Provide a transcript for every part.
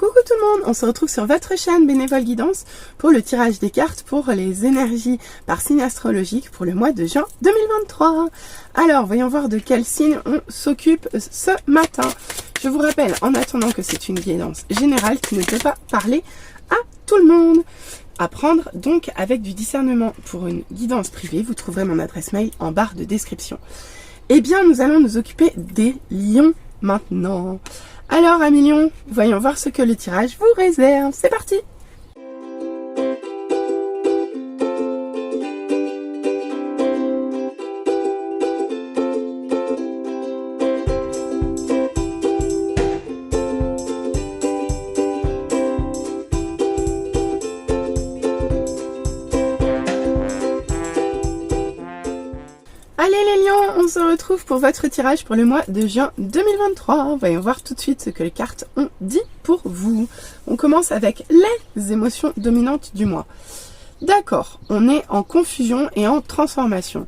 Coucou tout le monde, on se retrouve sur votre chaîne Bénévole Guidance pour le tirage des cartes pour les énergies par signe astrologique pour le mois de juin 2023. Alors, voyons voir de quel signe on s'occupe ce matin. Je vous rappelle, en attendant, que c'est une guidance générale qui ne peut pas parler à tout le monde. À prendre donc avec du discernement. Pour une guidance privée, vous trouverez mon adresse mail en barre de description. Eh bien, nous allons nous occuper des lions maintenant. Alors, amis lions, voyons voir ce que le tirage vous réserve. C'est parti! Allez les lions, on se retrouve pour votre tirage pour le mois de juin 2023. Voyons voir tout de suite ce que les cartes ont dit pour vous. On commence avec les émotions dominantes du mois. D'accord, on est en confusion et en transformation.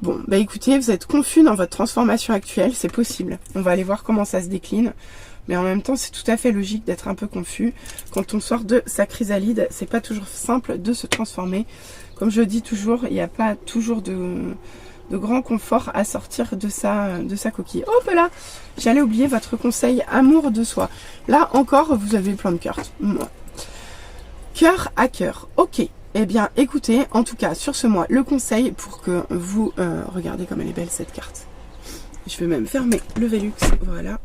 Bon, bah écoutez, vous êtes confus dans votre transformation actuelle, c'est possible. On va aller voir comment ça se décline. Mais en même temps, c'est tout à fait logique d'être un peu confus. Quand on sort de sa chrysalide, c'est pas toujours simple de se transformer. Comme je dis toujours, il n'y a pas toujours de grand confort à sortir de sa coquille. Hop là, j'allais oublier votre conseil amour de soi. Là encore, vous avez plein de cartes. Cœur à cœur. Ok. Eh bien, écoutez, en tout cas, sur ce mois, le conseil pour que vous... regardez comme elle est belle cette carte. Je vais même fermer le Velux. Voilà.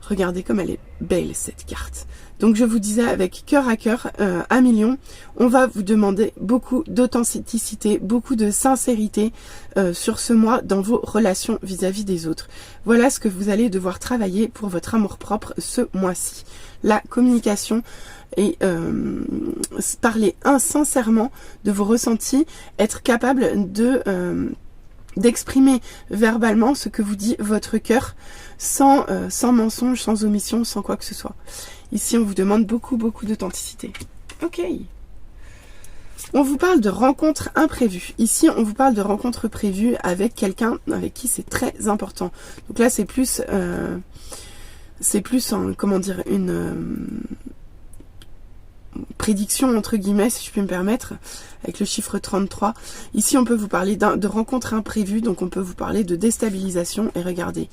Regardez comme elle est belle cette carte. Donc je vous disais avec cœur à cœur, à million, on va vous demander beaucoup d'authenticité, beaucoup de sincérité sur ce mois dans vos relations vis-à-vis des autres. Voilà ce que vous allez devoir travailler pour votre amour-propre ce mois-ci. La communication et parler sincèrement de vos ressentis, être capable de... d'exprimer verbalement ce que vous dit votre cœur sans mensonge, sans omission, sans quoi que ce soit. Ici, on vous demande beaucoup d'authenticité. Ok. On vous parle de rencontres imprévues. Ici, on vous parle de rencontres prévues avec quelqu'un avec qui c'est très important. Donc là, c'est plus comment dire, une prédiction entre guillemets, si je puis me permettre, avec le chiffre 33. Ici, on peut vous parler de rencontres imprévues, donc on peut vous parler de déstabilisation. Et regardez,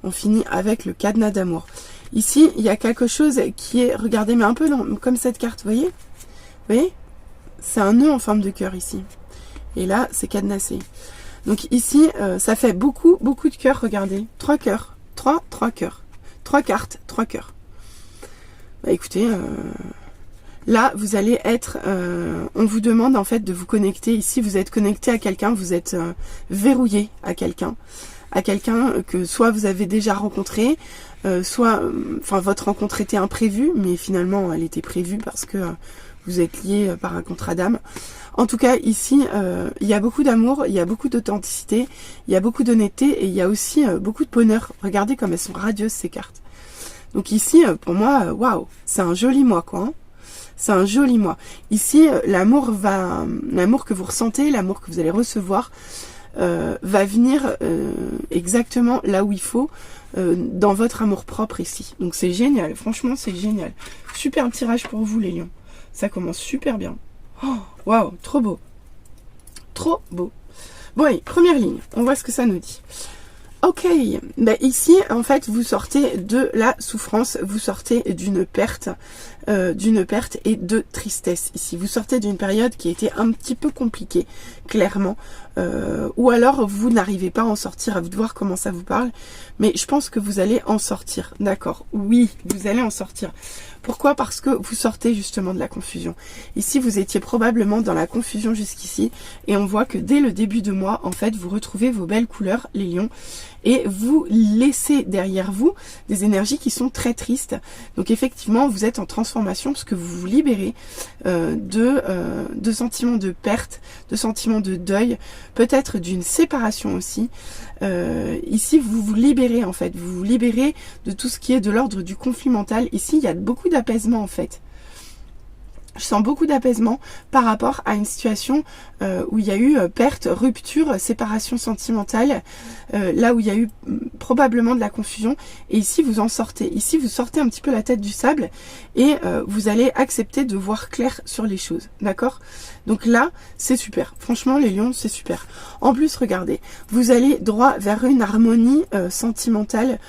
on finit avec le cadenas d'amour. Ici, il y a quelque chose qui est, regardez, mais un peu comme cette carte, vous voyez? Vous voyez? C'est un nœud en forme de cœur ici. Et là, c'est cadenassé. Donc ici, ça fait beaucoup de cœurs, regardez. 3 cœurs. 3 cœurs. 3 cartes, 3 cœurs. Bah écoutez... Là, vous allez être... on vous demande en fait de vous connecter. Ici, vous êtes connecté à quelqu'un, vous êtes verrouillé à quelqu'un que soit vous avez déjà rencontré, soit... Enfin, votre rencontre était imprévue, mais finalement, elle était prévue parce que vous êtes lié par un contrat d'âme. En tout cas, ici, il y a beaucoup d'amour, il y a beaucoup d'authenticité, il y a beaucoup d'honnêteté et il y a aussi beaucoup de bonheur. Regardez comme elles sont radieuses, ces cartes. Donc ici, pour moi, waouh, c'est un joli mois, quoi, hein. C'est un joli mois. Ici, l'amour que vous ressentez, l'amour que vous allez recevoir, va venir exactement là où il faut, dans votre amour propre ici. Donc c'est génial, franchement c'est génial. Superbe tirage pour vous les lions. Ça commence super bien. Oh, waouh, trop beau. Trop beau. Bon allez, première ligne, on voit ce que ça nous dit. Ok, ben ici en fait vous sortez de la souffrance, vous sortez d'une perte et de tristesse ici. Vous sortez d'une période qui était un petit peu compliquée, clairement, ou alors vous n'arrivez pas à en sortir, à vous de voir comment ça vous parle, mais je pense que vous allez en sortir, d'accord? Oui, vous allez en sortir. Pourquoi? Parce que vous sortez justement de la confusion. Ici, vous étiez probablement dans la confusion jusqu'ici et on voit que dès le début de mois, en fait, vous retrouvez vos belles couleurs, les lions, et vous laissez derrière vous des énergies qui sont très tristes. Donc effectivement, vous êtes en transformation parce que vous vous libérez de sentiments de perte, de sentiments de deuil, peut-être d'une séparation aussi. Ici, vous vous libérez en fait, vous vous libérez de tout ce qui est de l'ordre du conflit mental. Ici, il y a beaucoup d'apaisement en fait. Je sens beaucoup d'apaisement par rapport à une situation où il y a eu perte, rupture, séparation sentimentale, là où il y a eu probablement de la confusion. Et ici, vous en sortez. Ici, vous sortez un petit peu la tête du sable et vous allez accepter de voir clair sur les choses. D'accord? Donc là, c'est super. Franchement, les lions, c'est super. En plus, regardez, vous allez droit vers une harmonie sentimentale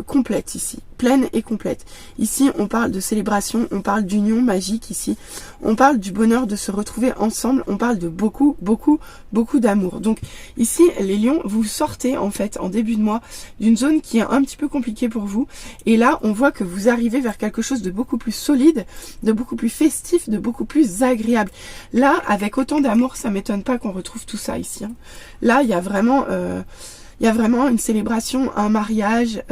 complète ici, pleine et complète. Ici, on parle de célébration, on parle d'union magique ici, on parle du bonheur de se retrouver ensemble, on parle de beaucoup, beaucoup, beaucoup d'amour. Donc ici, les lions, vous sortez en fait en début de mois d'une zone qui est un petit peu compliquée pour vous. Et là, on voit que vous arrivez vers quelque chose de beaucoup plus solide, de beaucoup plus festif, de beaucoup plus agréable. Là, avec autant d'amour, ça m'étonne pas qu'on retrouve tout ça ici. Hein. Là, il y a vraiment une célébration, un mariage,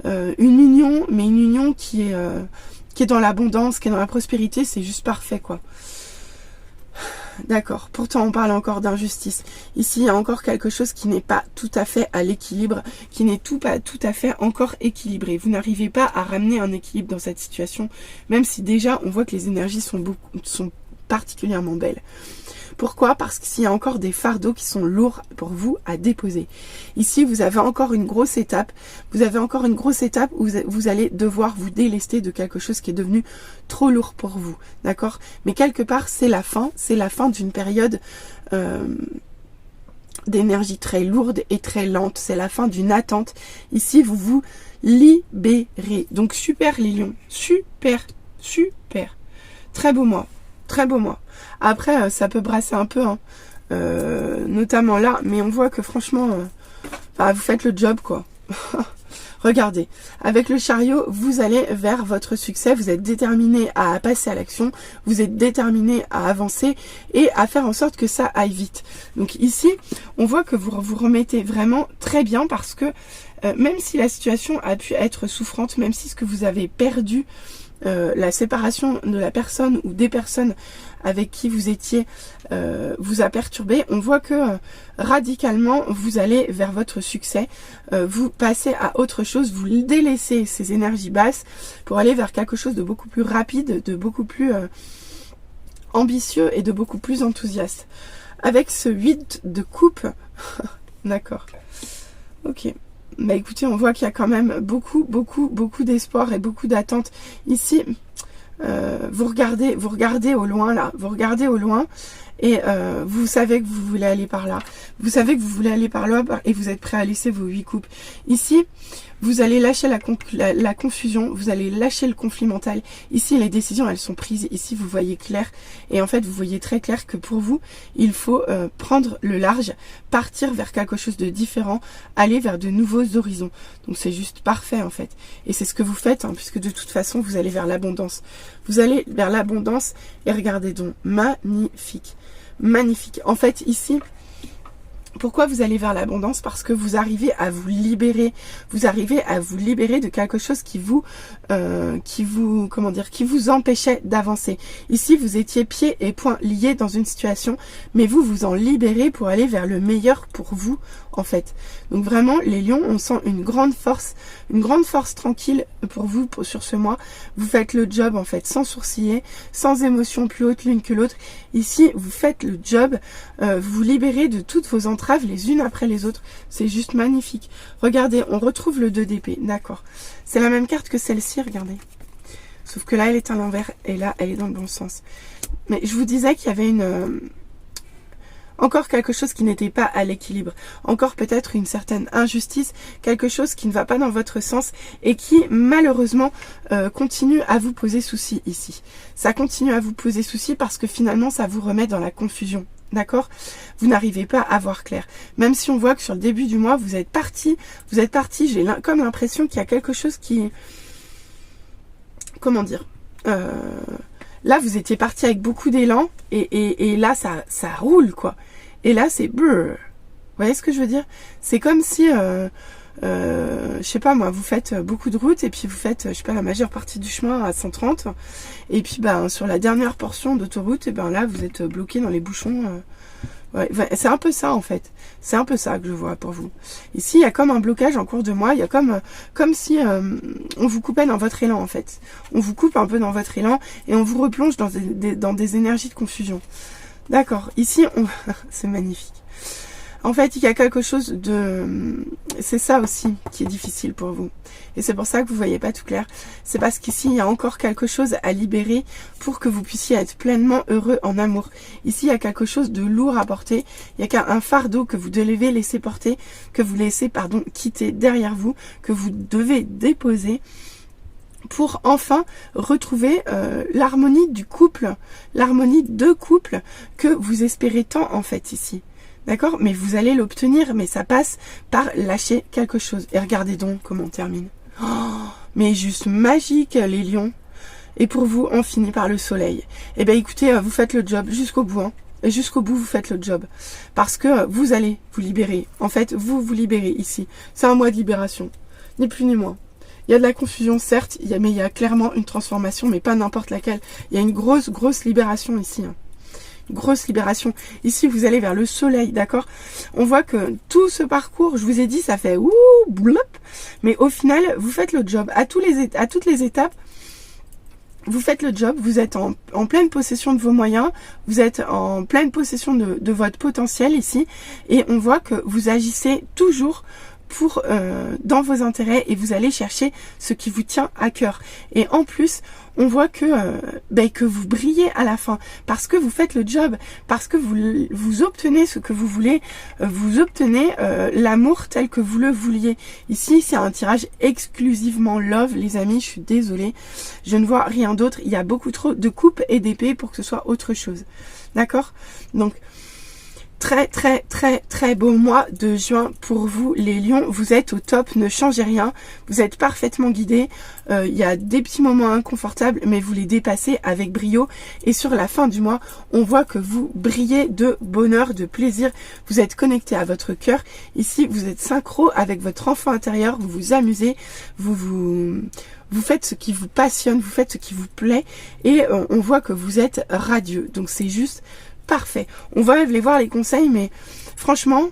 une union, mais une union qui est dans l'abondance, qui est dans la prospérité, c'est juste parfait, quoi. D'accord. Pourtant, on parle encore d'injustice. Ici, il y a encore quelque chose qui n'est pas tout à fait à l'équilibre, qui n'est pas tout à fait encore équilibré. Vous n'arrivez pas à ramener un équilibre dans cette situation, même si déjà, on voit que les énergies sont particulièrement belles. Pourquoi? Parce qu'il y a encore des fardeaux qui sont lourds pour vous à déposer. Ici, vous avez encore une grosse étape. Vous avez encore une grosse étape où vous allez devoir vous délester de quelque chose qui est devenu trop lourd pour vous. D'accord? Mais quelque part, c'est la fin. C'est la fin d'une période d'énergie très lourde et très lente. C'est la fin d'une attente. Ici, vous vous libérez. Donc, super les lions. Super, super. Très beau mois. Très beau mois. Après, ça peut brasser un peu, hein. Notamment là, mais on voit que franchement, vous faites le job, quoi. Regardez, avec le chariot, vous allez vers votre succès, vous êtes déterminé à passer à l'action, vous êtes déterminé à avancer et à faire en sorte que ça aille vite. Donc ici, on voit que vous vous remettez vraiment très bien parce que même si la situation a pu être souffrante, même si ce que vous avez perdu, la séparation de la personne ou des personnes avec qui vous étiez vous a perturbé, on voit que radicalement vous allez vers votre succès, vous passez à autre chose, vous délaissez ces énergies basses pour aller vers quelque chose de beaucoup plus rapide, de beaucoup plus ambitieux et de beaucoup plus enthousiaste. Avec ce 8 de coupe, d'accord, ok. Bah écoutez, on voit qu'il y a quand même beaucoup d'espoir et beaucoup d'attente. Ici, vous regardez au loin là, vous regardez au loin et vous savez que vous voulez aller par là. Vous savez que vous voulez aller par là et vous êtes prêt à laisser vos 8 coupes. Ici, vous allez lâcher la confusion, vous allez lâcher le conflit mental. Ici, les décisions, elles sont prises. Ici, vous voyez clair. Et en fait, vous voyez très clair que pour vous, il faut prendre le large, partir vers quelque chose de différent, aller vers de nouveaux horizons. Donc, c'est juste parfait, en fait. Et c'est ce que vous faites, hein, puisque de toute façon, vous allez vers l'abondance. Vous allez vers l'abondance et regardez donc, magnifique. Magnifique. En fait, ici... Pourquoi vous allez vers l'abondance? Parce que vous arrivez à vous libérer. Vous arrivez à vous libérer de quelque chose qui vous empêchait d'avancer. Ici, vous étiez pieds et poings liés dans une situation, mais vous vous en libérez pour aller vers le meilleur pour vous, en fait. Donc vraiment, les lions, on sent une grande force tranquille pour vous sur ce mois. Vous faites le job, en fait, sans sourciller, sans émotion plus haute l'une que l'autre. Ici, vous faites le job, vous vous libérez de toutes vos entraves les unes après les autres. C'est juste magnifique. Regardez, on retrouve le 2 d'épée. D'accord. C'est la même carte que celle-ci, regardez. Sauf que là, elle est à l'envers et là, elle est dans le bon sens. Mais je vous disais qu'il y avait encore quelque chose qui n'était pas à l'équilibre. Encore peut-être une certaine injustice, quelque chose qui ne va pas dans votre sens et qui malheureusement continue à vous poser souci ici. Ça continue à vous poser souci parce que finalement ça vous remet dans la confusion. D'accord? Vous n'arrivez pas à voir clair. Même si on voit que sur le début du mois, vous êtes parti, j'ai comme l'impression qu'il y a quelque chose qui... Comment dire? Là, vous étiez parti avec beaucoup d'élan et là, ça roule, quoi. Et là, c'est... Vous voyez ce que je veux dire? C'est comme si... je sais pas moi, vous faites beaucoup de routes et puis vous faites, je sais pas, la majeure partie du chemin à 130 et puis sur la dernière portion d'autoroute, et là vous êtes bloqué dans les bouchons. Vous Ouais, c'est un peu ça en fait. C'est un peu ça que je vois pour vous. Ici, il y a comme un blocage en cours de mois. Il y a comme si on vous coupait dans votre élan en fait. On vous coupe un peu dans votre élan et on vous replonge dans des énergies de confusion. D'accord. Ici, c'est magnifique. En fait, il y a quelque chose de... C'est ça aussi qui est difficile pour vous. Et c'est pour ça que vous voyez pas tout clair. C'est parce qu'ici, il y a encore quelque chose à libérer pour que vous puissiez être pleinement heureux en amour. Ici, il y a quelque chose de lourd à porter. Il y a un fardeau que vous devez laisser porter, que vous laissez, quitter derrière vous, que vous devez déposer pour enfin retrouver l'harmonie du couple, l'harmonie de couple que vous espérez tant en fait ici. D'accord? Mais vous allez l'obtenir, mais ça passe par lâcher quelque chose. Et regardez donc comment on termine. Oh, mais juste magique, les lions. Et pour vous, on finit par le soleil. Eh bien, écoutez, vous faites le job jusqu'au bout. Hein. Et jusqu'au bout, vous faites le job. Parce que vous allez vous libérer. En fait, vous vous libérez ici. C'est un mois de libération. Ni plus ni moins. Il y a de la confusion, certes, mais il y a clairement une transformation, mais pas n'importe laquelle. Il y a une grosse libération ici. Hein. Grosse libération. Ici, vous allez vers le soleil, d'accord? On voit que tout ce parcours, je vous ai dit, ça fait ouh, blop, mais au final, vous faites le job. À toutes les étapes, vous faites le job, vous êtes en pleine possession de vos moyens, vous êtes en pleine possession de votre potentiel ici, et on voit que vous agissez toujours dans vos intérêts et vous allez chercher ce qui vous tient à cœur. Et en plus, on voit que vous brillez à la fin parce que vous faites le job, parce que vous obtenez ce que vous voulez, vous obtenez l'amour tel que vous le vouliez. Ici, c'est un tirage exclusivement love, les amis, je suis désolée. Je ne vois rien d'autre. Il y a beaucoup trop de coupes et d'épées pour que ce soit autre chose. D'accord? Donc, très beau mois de juin pour vous les lions, vous êtes au top, ne changez rien, vous êtes parfaitement guidés, il y a des petits moments inconfortables mais vous les dépassez avec brio et sur la fin du mois on voit que vous brillez de bonheur, de plaisir, vous êtes connecté à votre cœur, ici vous êtes synchro avec votre enfant intérieur, vous vous amusez, vous faites ce qui vous passionne, vous faites ce qui vous plaît et on voit que vous êtes radieux, donc c'est juste parfait. On va aller voir les conseils, mais franchement,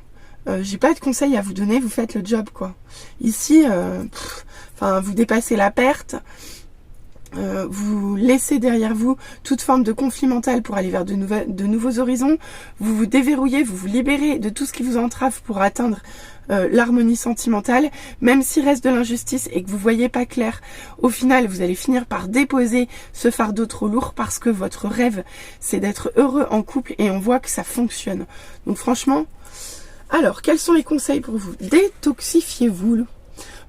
j'ai pas de conseils à vous donner. Vous faites le job, quoi. Ici, vous dépassez la perte. Vous laissez derrière vous toute forme de conflit mental pour aller vers de nouveaux horizons. Vous vous déverrouillez, vous vous libérez de tout ce qui vous entrave pour atteindre l'harmonie sentimentale. Même s'il reste de l'injustice et que vous voyez pas clair, au final, vous allez finir par déposer ce fardeau trop lourd parce que votre rêve, c'est d'être heureux en couple et on voit que ça fonctionne. Donc franchement, alors, quels sont les conseils pour vous? Détoxifiez-vous.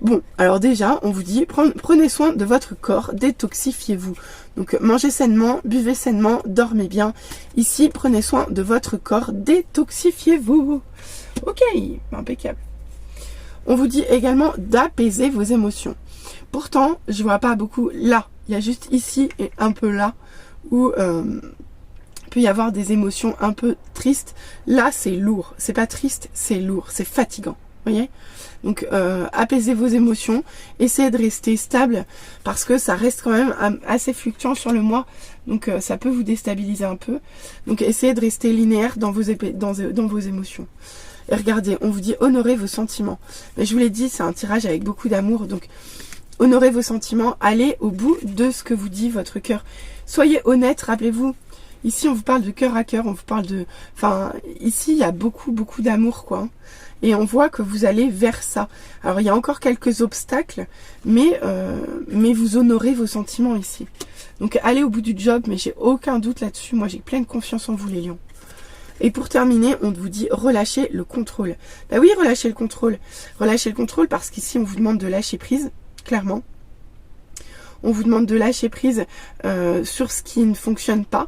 Bon, alors déjà, on vous dit, prenez soin de votre corps, détoxifiez-vous. Donc, mangez sainement, buvez sainement, dormez bien. Ici, prenez soin de votre corps, détoxifiez-vous. Ok, impeccable. On vous dit également d'apaiser vos émotions. Pourtant, je vois pas beaucoup là. Il y a juste ici et un peu là où peut y avoir des émotions un peu tristes. Là, c'est lourd. C'est pas triste, c'est lourd. C'est fatigant. Vous voyez? Donc, apaisez vos émotions. Essayez de rester stable parce que ça reste quand même assez fluctuant sur le mois. Donc, ça peut vous déstabiliser un peu. Donc, essayez de rester linéaire dans vos émotions. Et regardez, on vous dit honorez vos sentiments. Mais je vous l'ai dit, c'est un tirage avec beaucoup d'amour. Donc, honorez vos sentiments. Allez au bout de ce que vous dit votre cœur. Soyez honnête, rappelez-vous. Ici, on vous parle de cœur à cœur. On vous parle de... ici, il y a beaucoup d'amour, quoi. Et on voit que vous allez vers ça. Alors, il y a encore quelques obstacles, mais vous honorez vos sentiments ici. Donc, allez au bout du job, mais j'ai aucun doute là-dessus. Moi, j'ai pleine confiance en vous, les lions. Et pour terminer, on vous dit relâchez le contrôle. Bah oui, relâchez le contrôle. Relâchez le contrôle parce qu'ici, on vous demande de lâcher prise, clairement. On vous demande de lâcher prise sur ce qui ne fonctionne pas.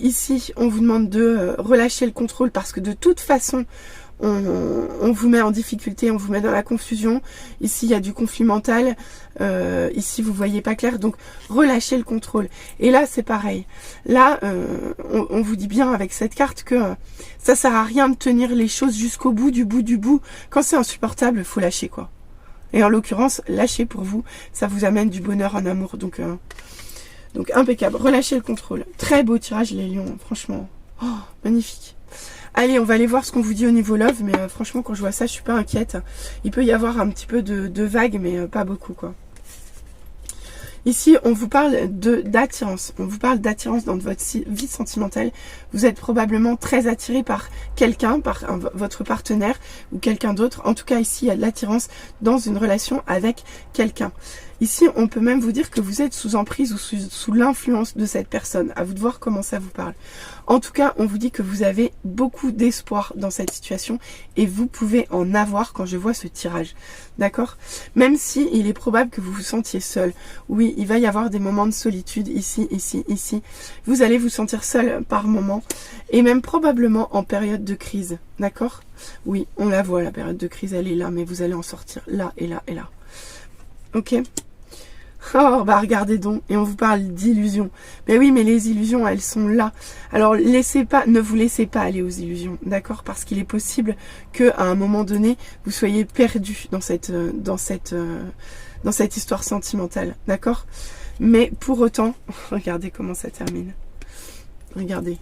Ici, on vous demande de relâcher le contrôle parce que de toute façon, on vous met en difficulté, on vous met dans la confusion. Ici, il y a du conflit mental. Ici, vous voyez pas clair. Donc, relâchez le contrôle. Et là, c'est pareil. Là, on vous dit bien avec cette carte que ça sert à rien de tenir les choses jusqu'au bout du bout. Quand c'est insupportable, il faut lâcher, quoi. Et en l'occurrence, lâcher pour vous, ça vous amène du bonheur en amour. Donc impeccable. Relâchez le contrôle. Très beau tirage, les lions, franchement. Oh, magnifique. Allez, on va aller voir ce qu'on vous dit au niveau love, mais franchement, quand je vois ça, je suis pas inquiète. Il peut y avoir un petit peu de vagues, mais pas beaucoup, quoi. Ici, on vous parle d'attirance. On vous parle d'attirance dans votre vie sentimentale. Vous êtes probablement très attiré par quelqu'un, par votre partenaire ou quelqu'un d'autre. En tout cas, ici, il y a de l'attirance dans une relation avec quelqu'un. Ici, on peut même vous dire que vous êtes sous emprise ou sous l'influence de cette personne. À vous de voir comment ça vous parle. En tout cas, on vous dit que vous avez beaucoup d'espoir dans cette situation et vous pouvez en avoir quand je vois ce tirage. D'accord? Même si il est probable que vous vous sentiez seul. Oui, il va y avoir des moments de solitude ici, ici, ici. Vous allez vous sentir seul par moment et même probablement en période de crise. D'accord? Oui, on la voit, la période de crise, elle est là, mais vous allez en sortir là et là et là. Ok? Oh, bah regardez donc, et on vous parle d'illusions. Mais oui, mais les illusions, elles sont là. Alors, ne vous laissez pas aller aux illusions, d'accord? Parce qu'il est possible que à un moment donné, vous soyez perdu dans cette histoire sentimentale, d'accord? Mais pour autant, regardez comment ça termine. Regardez.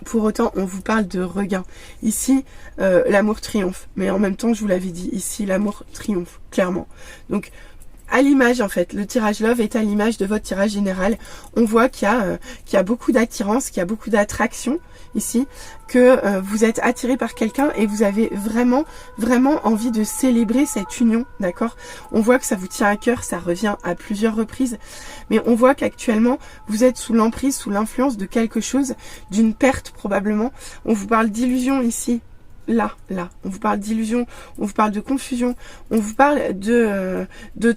Pour autant, on vous parle de regain. Ici, l'amour triomphe. Mais en même temps, je vous l'avais dit, ici, l'amour triomphe, clairement. Donc, à l'image, en fait, le tirage love est à l'image de votre tirage général. On voit qu'il y a beaucoup d'attirance, qu'il y a beaucoup d'attraction ici, que vous êtes attiré par quelqu'un et vous avez vraiment, vraiment envie de célébrer cette union, d'accord? On voit que ça vous tient à cœur, ça revient à plusieurs reprises, mais on voit qu'actuellement, vous êtes sous l'emprise, sous l'influence de quelque chose, d'une perte probablement. On vous parle d'illusion ici. Là, on vous parle d'illusion, on vous parle de confusion, on vous parle de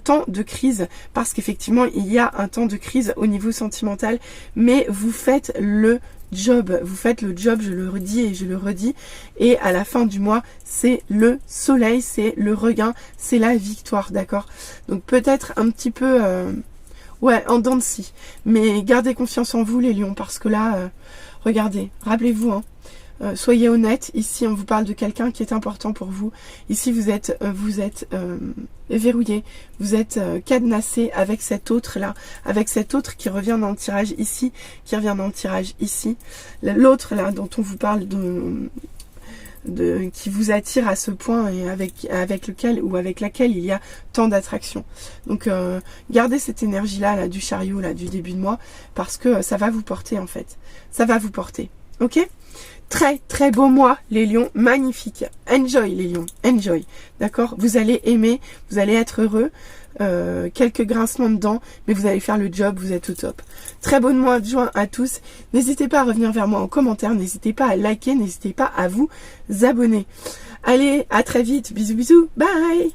temps de crise, parce qu'effectivement, il y a un temps de crise au niveau sentimental, mais vous faites le job, je le redis et je le redis, et à la fin du mois, c'est le soleil, c'est le regain, c'est la victoire, d'accord? Donc peut-être un petit peu, ouais, en dents de scie, mais gardez confiance en vous les lions, parce que là, regardez, rappelez-vous, hein, soyez honnête, ici on vous parle de quelqu'un qui est important pour vous. Ici vous êtes verrouillé, vous êtes cadenassé avec cet autre là, avec cet autre qui revient dans le tirage ici, qui revient dans le tirage ici. L'autre là dont on vous parle qui vous attire à ce point et avec lequel ou avec laquelle il y a tant d'attraction. Donc gardez cette énergie là du chariot là du début de mois, parce que ça va vous porter en fait. Ça va vous porter. Ok? Très très beau mois les lions, magnifique. Enjoy les lions, enjoy. D'accord? Vous allez aimer, vous allez être heureux. Quelques grincements de dents, mais vous allez faire le job, vous êtes au top. Très bon mois de juin à tous. N'hésitez pas à revenir vers moi en commentaire, n'hésitez pas à liker, n'hésitez pas à vous abonner. Allez, à très vite, bisous bisous, bye.